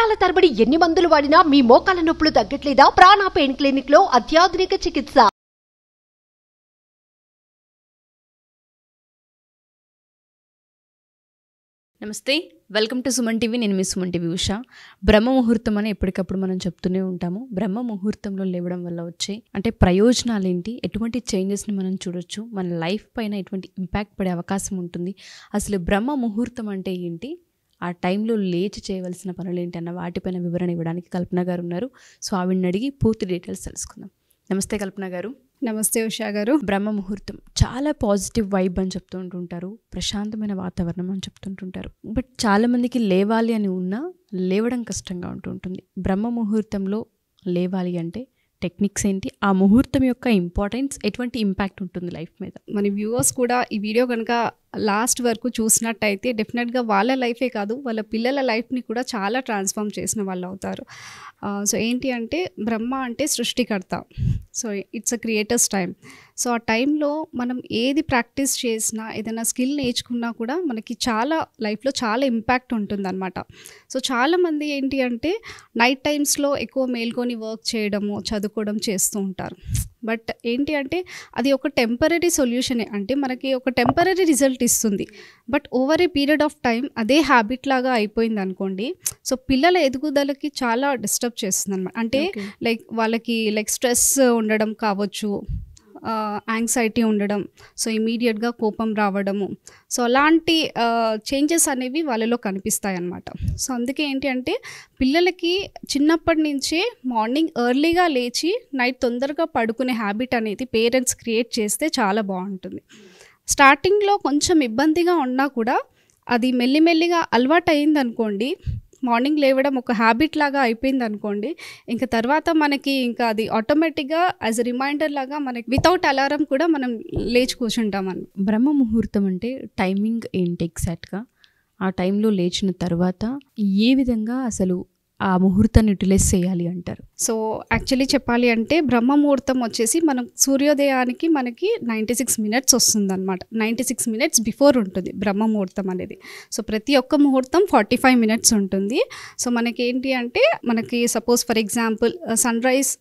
సంవత్సరాల తరబడి ఎన్ని మందులు వాడినా మీ మోకాల నొప్పులు తగ్గట్లేదా? ప్రాణ పెయిన్ క్లినిక్ లో అత్యాధునిక చికిత్స. నమస్తే, వెల్కమ్ టు సుమన్ టీవీ. నేను మీ సుమన్ టీవీ ఉషా. బ్రహ్మ ముహూర్తం అని ఎప్పటికప్పుడు మనం చెప్తూనే ఉంటాము. బ్రహ్మ ముహూర్తంలో లేవడం వల్ల వచ్చే ప్రయోజనాలు ఏంటి, ఎటువంటి చేంజెస్ని మనం చూడొచ్చు, మన లైఫ్ పైన ఎటువంటి ఇంపాక్ట్ పడే అవకాశం ఉంటుంది, అసలు బ్రహ్మ ముహూర్తం అంటే ఏంటి, ఆ టైంలో లేచి చేయవలసిన పనులు ఏంటి అన్న వాటిపైన వివరణ ఇవ్వడానికి కల్పన గారు ఉన్నారు. సో ఆవిడని అడిగి పూర్తి డీటెయిల్స్ తెలుసుకుందాం. నమస్తే కల్పన గారు. నమస్తే ఉషా గారు. బ్రహ్మ ముహూర్తం చాలా పాజిటివ్ వైబ్ అని చెప్తుంటుంటారు, ప్రశాంతమైన వాతావరణం అని చెప్తుంటుంటారు. బట్ చాలామందికి లేవాలి అని ఉన్నా లేవడం కష్టంగా ఉంటుంటుంది. బ్రహ్మ ముహూర్తంలో లేవాలి అంటే టెక్నిక్స్ ఏంటి, ఆ ముహూర్తం యొక్క ఇంపార్టెన్స్, ఎటువంటి ఇంపాక్ట్ ఉంటుంది లైఫ్ మీద? మన వ్యూవర్స్ కూడా ఈ వీడియో కనుక లాస్ట్ వరకు చూసినట్టయితే డెఫినెట్గా వాళ్ళ లైఫే కాదు, వాళ్ళ పిల్లల లైఫ్ని కూడా చాలా ట్రాన్స్ఫార్మ్ చేసిన వాళ్ళు అవుతారు. సో ఏంటి అంటే బ్రహ్మ అంటే సృష్టికర్త. So it's a creators time. So ఆ టైంలో మనం ఏది ప్రాక్టీస్ చేసినా, ఏదైనా స్కిల్ నేర్చుకున్నా కూడా మనకి చాలా లైఫ్లో చాలా ఇంపాక్ట్ ఉంటుందన్నమాట. సో చాలామంది ఏంటి అంటే నైట్ టైమ్స్లో ఎక్కువ మేల్కొని వర్క్ చేయడము, చదువుకోవడం చేస్తూ ఉంటారు. బట్ ఏంటి అంటే అది ఒక టెంపరీ సొల్యూషనే, అంటే మనకి ఒక టెంపరీ రిజల్ట్ ఇస్తుంది. But over a period of time అదే హ్యాబిట్ లాగా అయిపోయింది అనుకోండి, సో పిల్లల ఎదుగుదలకి చాలా డిస్టర్బ్ చేస్తుంది అనమాట. అంటే వాళ్ళకి స్ట్రెస్ ఉండడం కావచ్చు, యాంగ్జైటీ ఉండడం, సో ఇమీడియట్గా కోపం రావడము, సో అలాంటి చేంజెస్ అనేవి వాళ్ళలో కనిపిస్తాయి అన్నమాట. సో అందుకే ఏంటి అంటే పిల్లలకి చిన్నప్పటి నుంచే మార్నింగ్ ఎర్లీగా లేచి నైట్ తొందరగా పడుకునే హ్యాబిట్ అనేది పేరెంట్స్ క్రియేట్ చేస్తే చాలా బాగుంటుంది. స్టార్టింగ్లో కొంచెం ఇబ్బందిగా ఉన్నా కూడా అది మెల్లిమెల్లిగా అలవాటు అయింది అనుకోండి, మార్నింగ్ లేవడం ఒక హ్యాబిట్ లాగా అయిపోయింది అనుకోండి, ఇంకా తర్వాత మనకి ఇంకా అది ఆటోమేటిక్గా యాజ్ ఎ రిమైండర్ లాగా మనకి వితౌట్ అలారం కూడా మనం లేచి కూర్చుంటామని. బ్రహ్మ ముహూర్తం అంటే టైమింగ్ ఏంటి ఎగ్జాక్ట్గా? ఆ టైంలో లేచిన తర్వాత ఏ విధంగా అసలు ఆ ముహూర్తాన్ని యూటిలైజ్ చేయాలి అంటారు? సో యాక్చువల్లీ చెప్పాలి అంటే బ్రహ్మ ముహూర్తం వచ్చేసి మనం సూర్యోదయానికి మనకి 96 మినిట్స్ వస్తుంది అనమాట. 96 మినిట్స్ బిఫోర్ ఉంటుంది బ్రహ్మ ముహూర్తం అనేది. సో ప్రతి ఒక్క ముహూర్తం 45 మినిట్స్ ఉంటుంది. సో మనకి ఏంటి అంటే మనకి suppose for example sunrise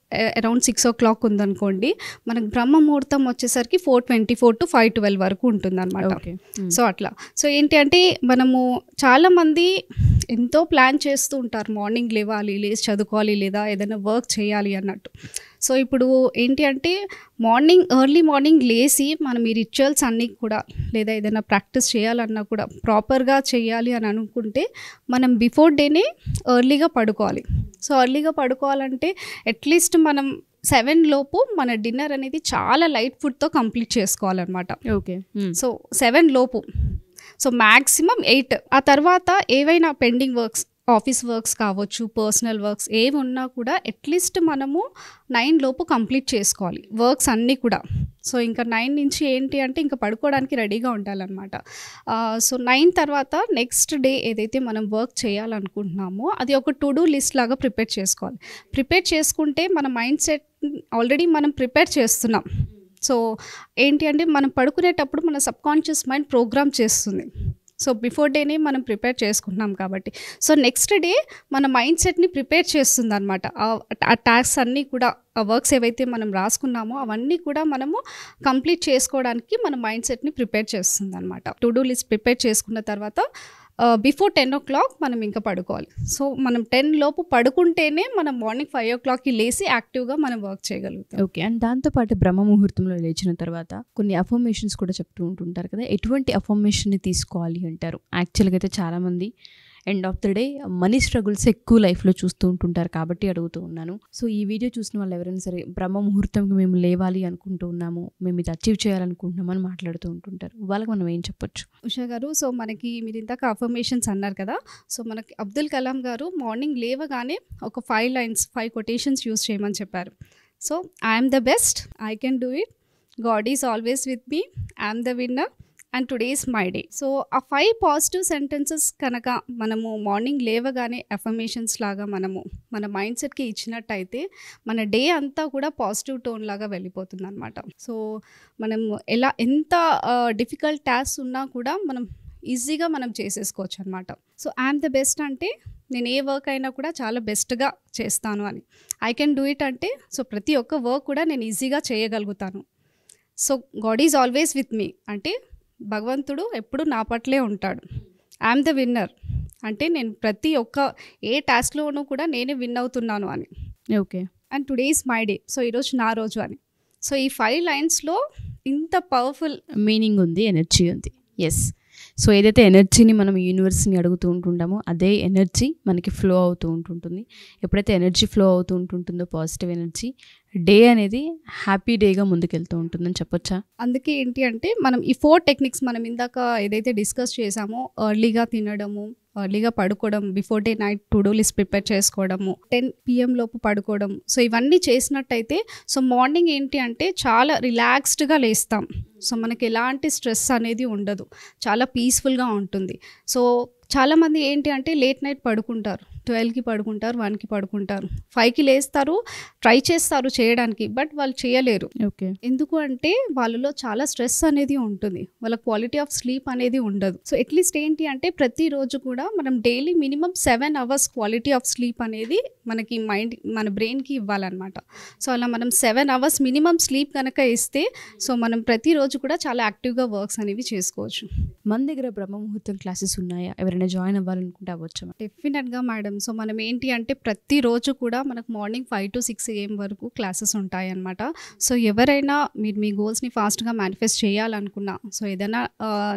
around 6 o'clock ఉందనుకోండి, మనకి బ్రహ్మ ముహూర్తం వచ్చేసరికి 4:24 to 5:12 వరకు ఉంటుంది అనమాట. సో అట్లా. సో ఏంటి అంటే మనము చాలామంది ఎంతో ప్లాన్ చేస్తూ ఉంటారు, మార్నింగ్ లేవాలి, లేచి చదువుకోవాలి, లేదా ఏదైనా వర్క్ చేయాలి అన్నట్టు. సో ఇప్పుడు ఏంటి అంటే ఎర్లీ మార్నింగ్ లేచి మనం ఈ రిచువల్స్ అన్నీ కూడా, లేదా ఏదైనా ప్రాక్టీస్ చేయాలన్నా కూడా ప్రాపర్గా చేయాలి అని అనుకుంటే మనం బిఫోర్ డేనే ఎర్లీగా పడుకోవాలి. సో ఎర్లీగా పడుకోవాలంటే అట్లీస్ట్ మనం 7 లోపు మన డిన్నర్ అనేది చాలా లైట్ ఫుడ్తో కంప్లీట్ చేసుకోవాలన్నమాట. ఓకే. సో 7 లోపు, సో మ్యాక్సిమం 8. ఆ తర్వాత ఏవైనా పెండింగ్ వర్క్స్, ఆఫీస్ వర్క్స్ కావచ్చు, పర్సనల్ వర్క్స్ ఏవి ఉన్నా కూడా అట్లీస్ట్ మనము 9 లోపు కంప్లీట్ చేసుకోవాలి వర్క్స్ అన్నీ కూడా. సో ఇంకా 9 నుంచి ఏంటి అంటే ఇంకా పడుకోవడానికి రెడీగా ఉండాలన్నమాట. సో 9 తర్వాత నెక్స్ట్ డే ఏదైతే మనం వర్క్ చేయాలనుకుంటున్నామో అది ఒక టు డూ లిస్ట్ లాగా ప్రిపేర్ చేసుకోవాలి. ప్రిపేర్ చేసుకుంటే మన మైండ్ సెట్ ఆల్రెడీ మనం ప్రిపేర్ చేస్తున్నాం. సో ఏంటి అంటే మనం పడుకునేటప్పుడు మన సబ్కాన్షియస్ మైండ్ ప్రోగ్రామ్ చేస్తుంది. సో బిఫోర్ డేనే మనం ప్రిపేర్ చేసుకుంటున్నాం కాబట్టి, సో నెక్స్ట్ డే మన మైండ్ సెట్ని ప్రిపేర్ చేస్తుంది అనమాట. ఆ టాస్క్స్ అన్నీ కూడా, ఆ వర్క్స్ ఏవైతే మనం రాసుకున్నామో అవన్నీ కూడా మనము కంప్లీట్ చేసుకోవడానికి మన మైండ్ సెట్ని ప్రిపేర్ చేస్తుంది అనమాట. టు డూ లిస్ట్ ప్రిపేర్ చేసుకున్న తర్వాత బిఫోర్ 10 o'clock మనం ఇంకా పడుకోవాలి. సో మనం 10 లోపు పడుకుంటేనే మనం మార్నింగ్ 5 o'clockకి లేచి యాక్టివ్గా మనం వర్క్ చేయగలుగుతాం. ఓకే. అండ్ దాంతోపాటు బ్రహ్మ ముహూర్తంలో లేచిన తర్వాత కొన్ని అఫర్మేషన్స్ కూడా చెప్తూ ఉంటుంటారు కదా, ఎటువంటి అఫర్మేషన్ని తీసుకోవాలి అంటారు? యాక్చువల్గా అయితే చాలామంది end of the day money struggles ఎక్కువ లైఫ్లో చూస్తూ ఉంటుంటారు కాబట్టి అడుగుతూ ఉన్నాను. సో ఈ వీడియో చూసిన వాళ్ళు ఎవరైనా సరే బ్రహ్మ ముహూర్తంకి మేము లేవాలి అనుకుంటూ ఉన్నాము, మేము ఇది అచీవ్ చేయాలనుకుంటున్నాము అని మాట్లాడుతూ ఉంటుంటారు, వాళ్ళకి మనం ఏం చెప్పొచ్చు? ఉషా గారు, సో మనకి మీరు ఇందాక అఫర్మేషన్స్ అన్నారు కదా, సో మనకి అబ్దుల్ కలాం గారు మార్నింగ్ లేవగానే ఒక 5 lines, 5 quotations యూస్ చేయమని చెప్పారు. So I'm the best, I can do it, God is always with me, I'm the winner, and today is my day. So ఆ 5 పాజిటివ్ సెంటెన్సెస్ కనుక మనము మార్నింగ్ లేవగానే అఫర్మేషన్స్ లాగా మనము మన మైండ్ సెట్కి ఇచ్చినట్టయితే మన డే అంతా కూడా పాజిటివ్ టోన్ లాగా వెళ్ళిపోతుంది అనమాట. సో మనము ఎంత డిఫికల్ట్ టాస్క్ ఉన్నా కూడా మనం ఈజీగా మనం చేసేసుకోవచ్చు అనమాట. సో ఐఎమ్ ద బెస్ట్ అంటే నేను ఏ వర్క్ అయినా కూడా చాలా బెస్ట్గా చేస్తాను అని. ఐ కెన్ డూ ఇట్ అంటే సో ప్రతి ఒక్క వర్క్ కూడా నేను ఈజీగా చేయగలుగుతాను. So God is always with me అంటే భగవంతుడు ఎప్పుడు నా పట్లే ఉంటాడు. ఐఎమ్ ద విన్నర్ అంటే నేను ప్రతి ఒక్క ఏ టాస్క్లోనూ కూడా నేనే విన్ అవుతున్నాను అని. Okay. And today is my day, so ఈరోజు నా రోజు అని. సో ఈ 5 లైన్స్లో ఇంత పవర్ఫుల్ మీనింగ్ ఉంది, ఎనర్జీ ఉంది. ఎస్. సో ఏదైతే ఎనర్జీని మనం యూనివర్స్ని అడుగుతూ ఉంటుంటామో అదే ఎనర్జీ మనకి ఫ్లో అవుతూ ఉంటుంటుంది. ఎప్పుడైతే ఎనర్జీ ఫ్లో అవుతూ ఉంటుంటుందో పాజిటివ్ ఎనర్జీ, డే అనేది హ్యాపీ డేగా ముందుకెళ్తూ ఉంటుందని చెప్పొచ్చా? అందుకే ఏంటి అంటే మనం ఈ 4 టెక్నిక్స్ మనం ఇందాక ఏదైతే డిస్కస్ చేసామో, ఎర్లీగా తినడము, ఎర్లీగా పడుకోవడం, before day night to do list prepare చేసుకోవడము, 10 PM లోపు పడుకోవడం, సో ఇవన్నీ చేసినట్టయితే సో మార్నింగ్ ఏంటి అంటే చాలా రిలాక్స్డ్గా లేస్తాం. సో మనకి ఎలాంటి స్ట్రెస్ అనేది ఉండదు, చాలా పీస్ఫుల్గా ఉంటుంది. సో చాలామంది ఏంటి అంటే లేట్ నైట్ పడుకుంటారు, 12కి పడుకుంటారు, 1కి పడుకుంటారు, 5కి లేస్తారు, ట్రై చేస్తారు చేయడానికి, బట్ వాళ్ళు చేయలేరు. ఓకే. ఎందుకు అంటే వాళ్ళలో చాలా స్ట్రెస్ అనేది ఉంటుంది, వాళ్ళ క్వాలిటీ ఆఫ్ స్లీప్ అనేది ఉండదు. సో అట్లీస్ట్ ఏంటి అంటే ప్రతిరోజు కూడా మనం daily minimum 7 hours quality of sleep అనేది మనకి మన బ్రెయిన్కి ఇవ్వాలన్నమాట. సో అలా మనం 7 అవర్స్ మినిమం స్లీప్ కనుక ఇస్తే సో మనం ప్రతిరోజు కూడా చాలా యాక్టివ్గా వర్క్స్ అనేవి చేసుకోవచ్చు. మన దగ్గర బ్రహ్మ ముహూర్తం క్లాసెస్ ఉన్నాయా? ఎవరైనా జాయిన్ అవ్వాలనుకుంటే అవ్వచ్చా? డెఫినెట్గా మేడం. సో మనం ఏంటి అంటే ప్రతిరోజు కూడా మనకు మార్నింగ్ 5 to 6 AM వరకు క్లాసెస్ ఉంటాయి అన్నమాట. సో ఎవరైనా మీరు మీ గోల్స్ని ఫాస్ట్గా మేనిఫెస్ట్ చేయాలనుకున్నా, సో ఏదైనా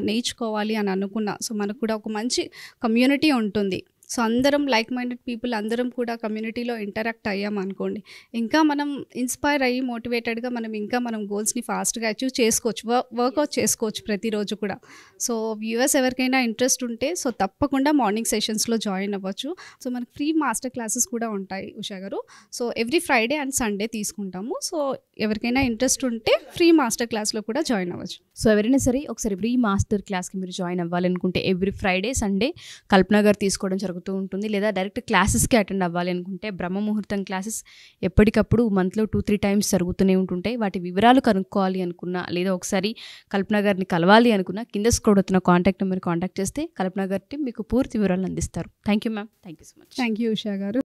నేర్చుకోవాలి అని అనుకున్నా, సో మనకు కూడా ఒక మంచి కమ్యూనిటీ ఉంటుంది. సో అందరం లైక్ మైండెడ్ పీపుల్ అందరం కూడా కమ్యూనిటీలో ఇంటరాక్ట్ అయ్యామనుకోండి, ఇంకా మనం ఇన్స్పైర్ అయ్యి మోటివేటెడ్గా మనం గోల్స్ని ఫాస్ట్గా అచీవ్ చేసుకోవచ్చు, వర్కౌట్ చేసుకోవచ్చు ప్రతిరోజు కూడా. సో వ్యూవర్స్ ఎవరికైనా ఇంట్రెస్ట్ ఉంటే సో తప్పకుండా మార్నింగ్ సెషన్స్లో జాయిన్ అవ్వచ్చు. సో మనకి ఫ్రీ మాస్టర్ క్లాసెస్ కూడా ఉంటాయి ఉషా గారు. So every Friday and Sunday తీసుకుంటాము. సో ఎవరికైనా ఇంట్రెస్ట్ ఉంటే ఫ్రీ మాస్టర్ క్లాస్లో కూడా జాయిన్ అవ్వచ్చు. సో ఎవరైనా సరే ఒకసారి ఫ్రీ మాస్టర్ క్లాస్కి మీరు జాయిన్ అవ్వాలనుకుంటే ఎవ్రీ ఫ్రైడే సండే కల్పన గారు తీసుకోవడం జరుగుతూ ఉంటుంది, లేదా డైరెక్ట్ క్లాసెస్కి అటెండ్ అవ్వాలి అనుకుంటే బ్రహ్మ ముహూర్తం క్లాసెస్ ఎప్పటికప్పుడు మంత్లో 2-3 టైమ్స్ జరుగుతూనే ఉంటుంటాయి. వాటి వివరాలు కనుక్కోవాలి అనుకున్నా, లేదా ఒకసారి కల్పన గారిని కలవాలి అనుకున్నా కింద స్క్రోల్ అవుతున్న కాంటాక్ట్ నెంబర్ కాంటాక్ట్ చేస్తే కల్పన గారి టీం మీకు పూర్తి వివరాలు అందిస్తారు. Thank you ma'am. Thank you so much. Thank you Usha గారు.